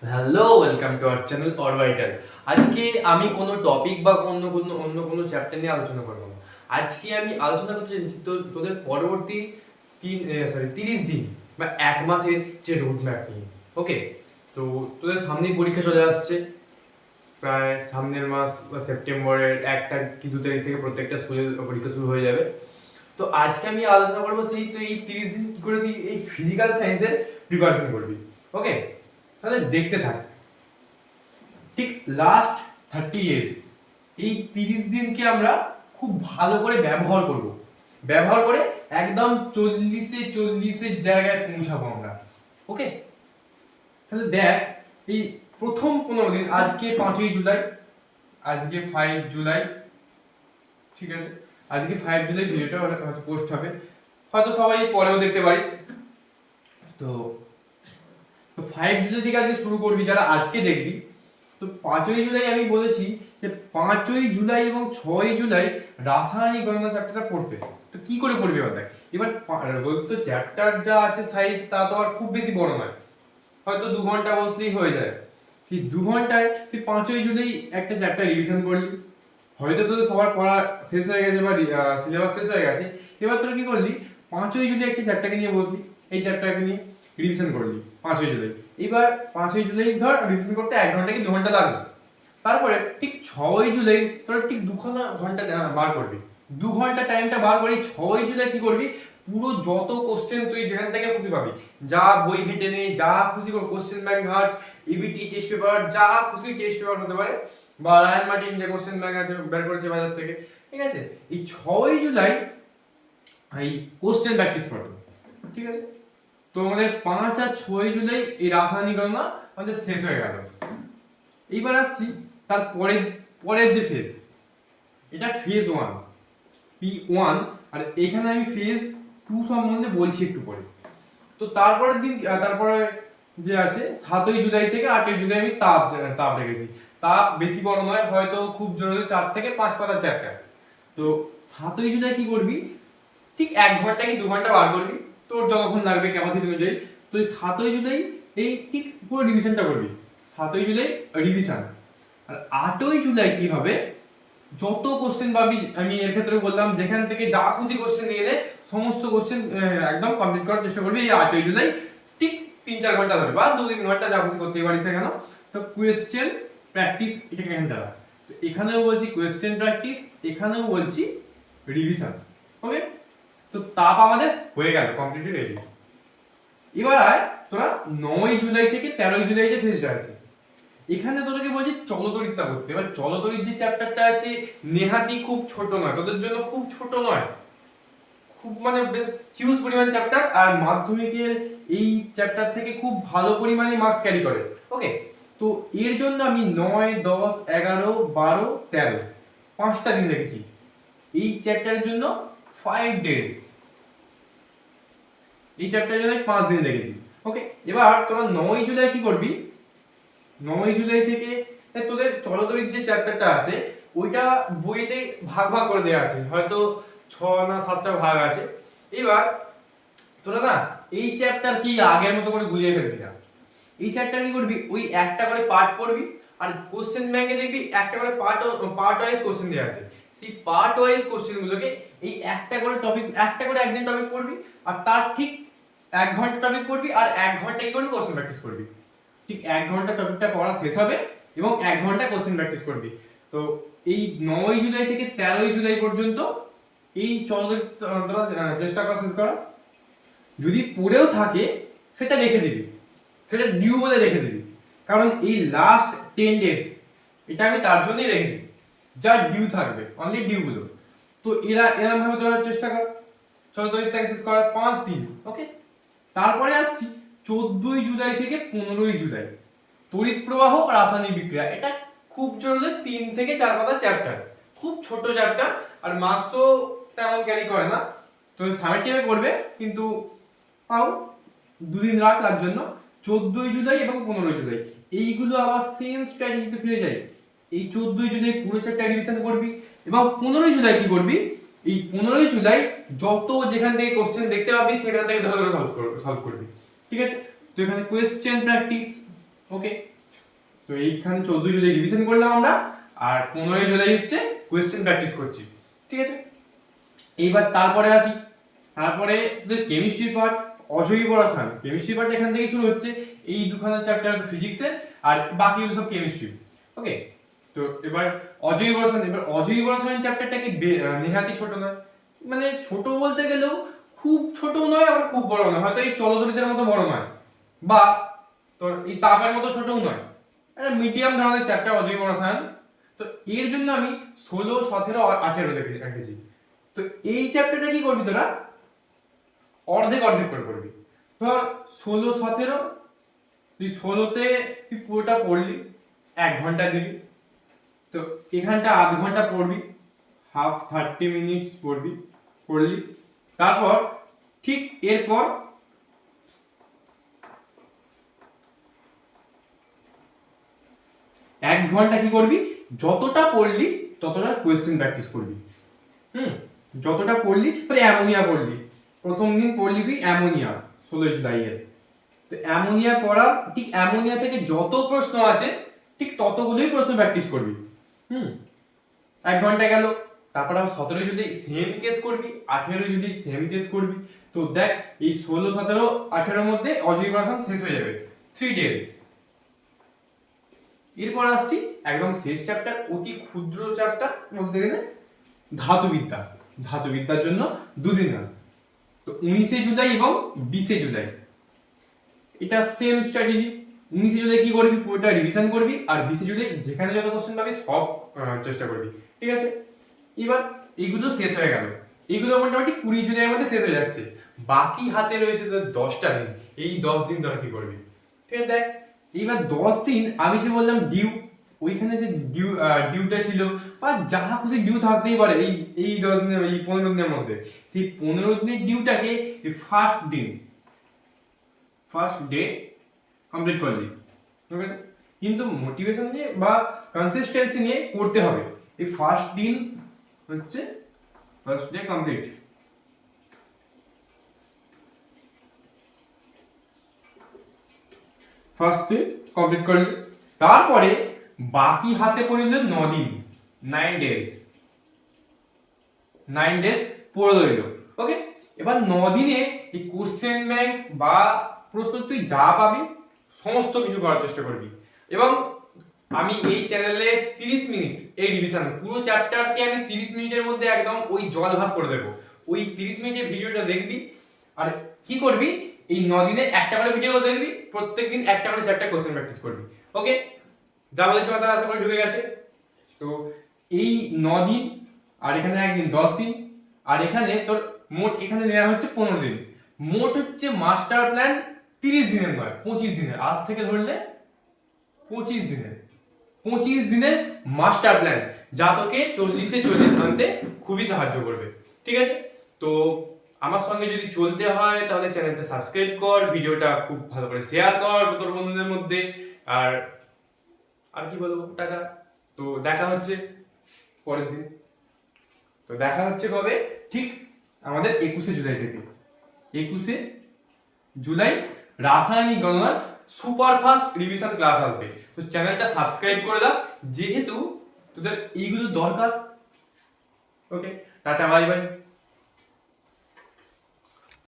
Hello, welcome to our channel orbital. আজকে আমি কোনো টপিক বা অন্য কোনো চ্যাপ্টার নিয়ে আলোচনা করবো না। আজকে আমি আলোচনা করতে চাইছি তোদের পরবর্তী 30 দিন বা 1 মাসের যে রোড ম্যাপ নিয়ে। ওকে, তো তোদের সামনেই পরীক্ষা চলে আসছে। প্রায় সামনের মাস বা সেপ্টেম্বরের 1 কি 2 তারিখ থেকে প্রত্যেকটা স্কুলের পরীক্ষা শুরু হয়ে যাবে। তো আজকে আমি আলোচনা করবো এই 30 দিন কি করে তুই এই ফিজিক্যাল সায়েন্সের প্রিপারেশন করবি। ওকে, তাহলে দেখতে থাক। ঠিক লাস্ট 30 ইয়ার্স এই 30 দিনকে আমরা খুব ভালো করে ব্যবহার করে একদম 40-এর জায়গায় পৌঁছাবো আমরা। ওকে, তাহলে দেখ, এই প্রথম 15 দিন, আজকে 5ই জুলাই, আজকে 5 জুলাই, ঠিক আছে, আজকে 5 জুলাই ভিডিওটা হয়তো পোস্ট হবে, হয়তো সবাই পরেও দেখতে পারিস। তো তো 5 জুলাই থেকে আজকে শুরু করবি যারা আজকে দেখবি। তো 5ই জুলাই আমি বলেছি যে 5ই জুলাই এবং 6ই জুলাই রাসায়নিক গণনা চ্যাপ্টারটা পড়বে। তো কি করে পড়বি এবার দেখ, এবার বলতো চ্যাপ্টার যা আছে সাইজ তা তো আর খুব বেশি বড় নয়, হয়তো 2 ঘন্টা বসলেই হয়ে যায়। সেই 2 ঘন্টায় তুই 5ই জুলাই একটা চ্যাপ্টার রিভিশন করলি, হয়তো তোদের সবার পড়া শেষ হয়ে গেছে বা সিলেবাস শেষ হয়ে গেছে। এবার তোরা কি করলি, 5ই জুলাই একটা চ্যাপ্টারকে নিয়ে বসলি, এই চ্যাপ্টারকে নিয়ে রিভিশন করলি 5ই জুলাই। এবার 5ই জুলাই ধর রিভিশন করতে 1 ঘন্টা কি 2 ঘন্টা লাগবে। তারপরে ঠিক 6ই জুলাই তোরা ঠিক 2 ঘন্টা বার করবি, 2 ঘন্টা টাইমটা বার করে 6ই জুলাই কি করবি, পুরো যত কোশ্চেন তুই যেখান থেকে খুশি পাবি, যা বই ঘেটে নে, যা খুশি কোশ্চেন ব্যাংক ঘাট, ইবিটি টেস্ট পেপার, যা খুশি টেস্ট পেপার হতে পারে, বা রায়ান মার্টিন যে কোশ্চেন ব্যাংক আছে বের করেছে বাজার থেকে, ঠিক আছে, এই 6ই জুলাই এই কোশ্চেন প্র্যাকটিস করবে। ঠিক আছে, তো আমাদের 5 আর 6ই জুলাই এই রাসায়নিক গণনা আমাদের শেষ হয়ে গেল। এইবার আসছি তার পরের যে ফেজ, এটা ফেজ 1 P1, আর এখানে আমি ফেজ 2 সম্বন্ধে বলছি একটু পরে। তো তারপরের দিন, তারপরে যে আছে 7ই জুলাই থেকে 8ই জুলাই আমি তাপ রেখেছি। তাপ বেশি বড় নয়, হয়তো খুব জোরে 4 থেকে 5 পাতার চ্যাপ্টার। তো 7ই জুলাই কি করবি, ঠিক 1 ঘন্টা কি 2 ঘন্টা বার করবি, তোর যতক্ষণ লাগবে ক্যাপাসিটি অনুযায়ী। তো এই 7ই জুলাই এই ঠিক পুরো রিভিশনটা করবি, 7ই জুলাই রিভিশন। আর 8ই জুলাই কি হবে, যত কোশ্চেন পাবি, আমি এর ক্ষেত্রে বললাম যেখান থেকে যা খুশি কোশ্চেন নিয়ে নে, সমস্ত কোশ্চেন একদম কমপ্লিট করার চেষ্টা করবি এই 8ই জুলাই। ঠিক 3-4 ঘন্টা ধরে বা 2-3 ঘন্টা যা খুশি করতে পারিস না কেন। তো কোয়েশ্চেন প্র্যাকটিস, এটা কেন দ্বারা, এখানেও বলছি কোয়েশ্চেন প্র্যাকটিস, এখানেও বলছি রিভিশন। ওকে, তো তাপ আমাদের হয়ে গেল, কমপ্লিটলি রেডি। এবার আয় তোরা 9ই জুলাই থেকে 13ই জুলাই যে ফেজটা আছে, এখানে তোদেরকে বলছি চলতরিৎটা করতে। এবার চলতরিৎ যে চ্যাপ্টারটা আছে নেহাতি খুব ছোট নয়, তোদের জন্য খুব ছোট নয়, খুব মানে বেশ হিউজ পরিমাণ চ্যাপ্টার, আর মাধ্যমিকের এই চ্যাপ্টার থেকে খুব ভালো পরিমাণে মার্কস ক্যারি করে। ওকে, তো এর জন্য আমি 9, 10, 11, 12, 13 5টা দিন রেখেছি এই চ্যাপ্টারের জন্য। 5 days এই চ্যাপ্টারের জন্য 5 দিন রেখেছি। ওকে, এবার তোরা 9ই জুলাই কি করবি, 9ই জুলাই থেকে তোদের চলতরিৎ যে চ্যাপ্টারটা আছে ওইটা বইতে ভাগ ভাগ করে দেওয়া আছে, হয়তো 6 না 7টা ভাগ আছে। এবার তোরা না এই চ্যাপ্টার কি আগের মতো করে গুলিয়ে ফেলবি না, এই চ্যাপ্টার কি করবি, ওই একটা করে পার্ট পড়বি, আর কোশ্চেন ব্যাংকে দেখবি একটা করে পার্ট ওয়াইজ কোশ্চেন দেওয়া আছে, সেই পার্ট ওয়াইজ কোশ্চেন গুলোকে এই একটা করে টপিক, একটা করে একদিন টপিক পড়বি, আর তার ঠিক 1 ঘন্টা টপিক পড়বি, আর 1 ঘন্টা কি করবি, কোশ্চেন প্র্যাকটিস করবি। ঠিক 1 ঘন্টা টপিকটা পড়া শেষ হবে এবং 1 ঘন্টা কোশ্চেন প্র্যাকটিস করবি। তো এই 9ই জুলাই থেকে 13ই জুলাই পর্যন্ত এই তোরা চেষ্টা কর শেষ করা। যদি পড়েও থাকে সেটা রেখে দিবি, সেটা ডিউ বলে রেখে দিবি, কারণ এই লাস্ট 10 days এটা আমি তার জন্যই রেখেছি, যা ডিউ থাকবে অনলি ডিউগুলো। তো এরকম ভাবে তোরা চেষ্টা কর 14 তারিখ শেষ করার 5 দিন। ওকে, তারপরে আসছি 14ই জুলাই থেকে 15ই জুলাই তড়িৎ প্রবাহ রাসায়নিক বিক্রিয়া। এটা খুব জোরে 3 থেকে 4 পাতার চ্যাপ্টার, খুব ছোট চ্যাপ্টার, আর মার্কসও তেমন ক্যারি করে না। তো সামেটিভে করবে, কিন্তু পাও 2 দিন রাখ তার জন্য। 14ই জুলাই এবং 15ই জুলাই এইগুলো আবার সেম স্ট্র্যাটেজিতে ফিরে যায়। এই 14ই জুলাই পুরো চ্যাপ্টার রিভিশন করবি, এবং 15ই জুলাই কি করবি, এই 15ই জুলাই যত যেখান থেকে কোশ্চেন দেখতে পাবি সেখান থেকে ধরে ধরে সলভ করবি। ঠিক আছে, তো এখানে কোয়েশ্চেন প্র্যাকটিস, ওকে, তো এইখানে 14 জুলাই রিভিশন করলাম আমরা, আর 15 জুলাই হচ্ছে কোয়েশ্চেন প্র্যাকটিস করছি, ঠিক আছে। এইবার তারপরে আসি, তারপরে কেমিস্ট্রি পার্ট, অজৈব রসায়ন। কেমিস্ট্রি পার্ট এখান থেকে শুরু হচ্ছে, এই দুখানা চ্যাপ্টার ফিজিক্সের, আর বাকিগুলো সব কেমিস্ট্রি। ওকে, তো এবার অজৈব রসায়ন। এবার অজৈব রসায়ন চ্যাপ্টারটা কি নেহাতি ছোট নয়, মানে ছোট বলতে গেলেও খুব ছোট নয় আবার খুব বড় নয়, হয়তো এই চলদরিদের মতো বড় নয়, বা তোর এই তাপের মতো ছোটও নয়, একটা মিডিয়াম ধরনের চ্যাপ্টার অজৈব রসায়ন। তো এর জন্য আমি 16, 17, 18 রেখেছি। তো এই চ্যাপ্টারটা কি করবি তোরা, অর্ধেক অর্ধেক করে পড়বি। ধর 16, 17, তুই 16তে তুই পুরোটা পড়লি, 1 ঘন্টা দিবি, তো এখানটা আধ ঘন্টা পড়বি, হাফ 30 মিনিটস পড়লি। তারপর ঠিক এরপর 1 ঘন্টা কি করবি, যতটা পড়লি ততটা কোয়েশ্চেন প্র্যাকটিস করবি। যতটা পড়লি, মানে অ্যামোনিয়া পড়লি, প্রথম দিন পড়লি তুই অ্যামোনিয়া 16 জুলাইয়ের। তো অ্যামোনিয়া পড়ার ঠিক অ্যামোনিয়া থেকে যত প্রশ্ন আসে ঠিক ততগুলোই প্রশ্ন প্র্যাকটিস করবি। 1 ঘন্টা গেল। তারপর আবার 17 জুলাই সেম কেস করবি, 18 জুলাই সেম কেস করবি। তো দেখ এই 16, 17, 18 মধ্যে অজৈব রসায়ন শেষ হয়ে যাবে, 3 ডেজ। এরপর আসছি একদম শেষ চ্যাপ্টার, অতি ক্ষুদ্র চ্যাপ্টার বলতে গেলে ধাতুবিদ্যা। ধাতুবিদ্যার জন্য 2 দিন আছে, তো 19 জুলাই এবং 20 জুলাই। এটা সেম স্ট্র্যাটেজি। 19 জুলাই কি করবি, পুরোটা রিভিশন করবি, আর 20 জুলাই যেখানে যত কোশ্চেন পাবি সব চেষ্টা করবি, ঠিক আছে। এবার এইগুলো শেষ হয়ে গেল, এইগুলো মোটামুটি 20 জুলাইয়ের মধ্যে শেষ হয়ে যাচ্ছে। বাকি হাতে রয়েছে তোর 10টা দিন। এই 10 দিন তোরা কি করবি, ঠিক আছে। দেখ এইবার 10 দিন আমি যে বললাম ডিউ, ওইখানে যে ডিউটা ছিল, বা যাহা খুশি ডিউ থাকতেই পারে এই 10 দিনের, এই 15 দিনের মধ্যে, সেই 15 দিনের ডিউটাকে ফার্স্ট ডে কমপ্লিট করলি, ঠিক আছে। কিন্তু মোটিভেশন নিয়ে বা কনসিস্টেন্সি নিয়ে করতে হবে। এই ফার্স্ট দিন হচ্ছে first day complete. First day complete করলি, তারপরে বাকি হাতে পড়িল 9 দিন, 9 ডেজ, 9 ডেজ পড়ে রইল। ওকে, এবার 9 দিনে এই কোশ্চেন ব্যাংক বা প্রশ্ন তুই যা পাবি সমস্ত কিছু করার চেষ্টা করবি। এবং আমি এই চ্যানেলে 30 মিনিট এই রিভিশন, পুরো চ্যাপ্টারকে আমি 30 মিনিটের মধ্যে একদম ওই জল ভাত করে দেবো। ওই 30 মিনিটের ভিডিওটা দেখবি, আর কি করবি, এই 9 দিনে একটা করে ভিডিও দেখবি, প্রত্যেকদিন একটা করে 4টা কোশ্চেন প্র্যাকটিস করবি। ওকে, যা বলেছি মাথায় আশা করি ঢুকে গেছে। তো এই 9 দিন, আর এখানে একদিন 10 দিন, আর এখানে তোর মোট এখানে নেওয়া হচ্ছে 15 দিন। মোট হচ্ছে মাস্টার প্ল্যান 30 দিনের নয়, 25 দিনের। আজ থেকে ধরলে 25 দিনের মাস্টার প্ল্যান, যা তোকে 40-এ 40 আনতে খুবই সাহায্য করবে, ঠিক আছে। তো আমার সঙ্গে যদি চলতে হয় তাহলে চ্যানেলটা সাবস্ক্রাইব কর, ভিডিওটা খুব ভালো করে শেয়ার কর তোর বন্ধুদের মধ্যে। আর আর কি বলবো, টাটা। তো দেখা হচ্ছে পরের দিন। তো দেখা হচ্ছে কবে, ঠিক আমাদের 21 জুলাই থেকে। 21 জুলাই রাসায়নিক গণনার সুপারফাস্ট রিভিশন ক্লাস আসবে। তো চ্যানেলটা সাবস্ক্রাইব করে দাও, যেহেতু তোদের এইগুলো দরকার। ওকে, টাটা, বাই বাই।